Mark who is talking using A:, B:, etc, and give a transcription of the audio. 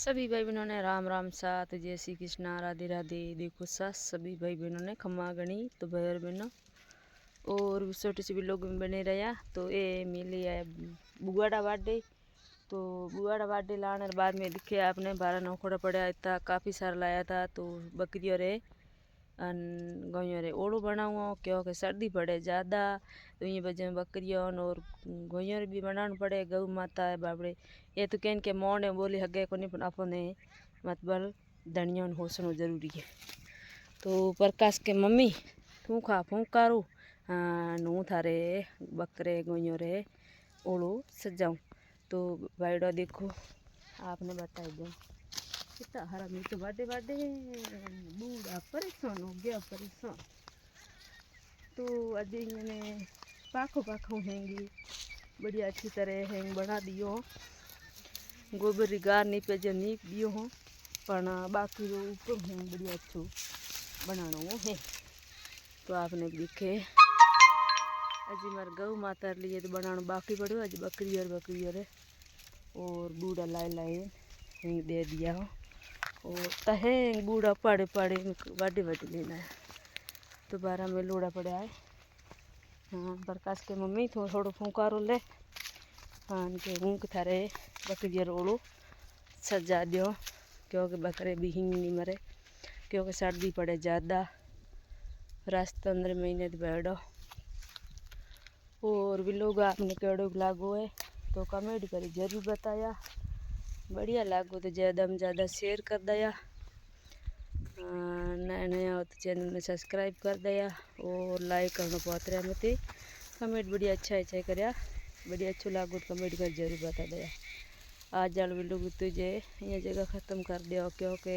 A: सभी भाई बहनों ने राम राम साथ जय श्री कृष्णा राधे राधे। देखो सास सभी भाई बहनों ने खम्मा गणी तो भैर बहनों और छोटे से भी लोग बने रहा। तो ये मिली है बुआड़ा बाडे। तो बुआड़ा बाडे लाने बाद में दिखे आपने 12 नौखड़ा पड़ा इतना काफ़ी सारा लाया था। तो बकरियों रे गौयों रे ओड़ो बनाओ क्योंकि सर्दी पड़े ज़्यादा। तो ये वजह में बकरियों और गौयों भी बनाना पड़े। गौ माता है बाबड़े ये तो कहन के मोने बोली हगे को नहीं अपने मतलब धनियों होसनो जरूरी है। तो प्रकाश के मम्मी तू खा फूकारू नू थारे बकरे गौयों रे ओड़ो सजाऊँ। तो भाईडो देखो आपने बता दो कितना हरा मी तो बाडे बाडे बूढ़ा परेशान हो गया परेशान। तो अज इन्होंने पाखो पाखो हैंगी बढ़िया अच्छी तरह हैंग बना दियो। गोबर गार नहीं पे जो नीक दियो हो पर बाकी जो ऊपर हैंग बढ़िया अच्छो बनाना है। तो आपने दिखे अजी मार गौ माता लिए तो बनाना बाकी पड़ो। अज बकरी और बूढ़ा लाए लाए हैंग दे दिया हो और तहे बूढ़ा पाड़े पाड़े वाडे वाडे लेना है। तो 12 में लोड़ा पड़ा है। हाँ प्रकाश के मम्मी थोड़ा थोड़ा फूकारो ले हाँ के ऊँक थारे बकरी रोड़ो सजा दो क्योंकि बकरे भी हिंग नहीं मरे क्योंकि सर्दी पड़े ज़्यादा रास्ते 15 महीने बैठो। और भी लोग आपने केड़ो लागो है तो कमेंट करी जरूर बताया। बढ़िया लागो तो ज़्यादा में ज़्यादा शेयर कर दिया। नया नया हो तो चैनल में सब्सक्राइब कर दिया और लाइक करना बहुत रहा मत कमेंट बढ़िया अच्छा करया बढ़िया अच्छो लागो तो कमेंट कर जरूर बता दिया। आज जाल वीडियो तुझे ये जगह ख़त्म कर दिया क्योंकि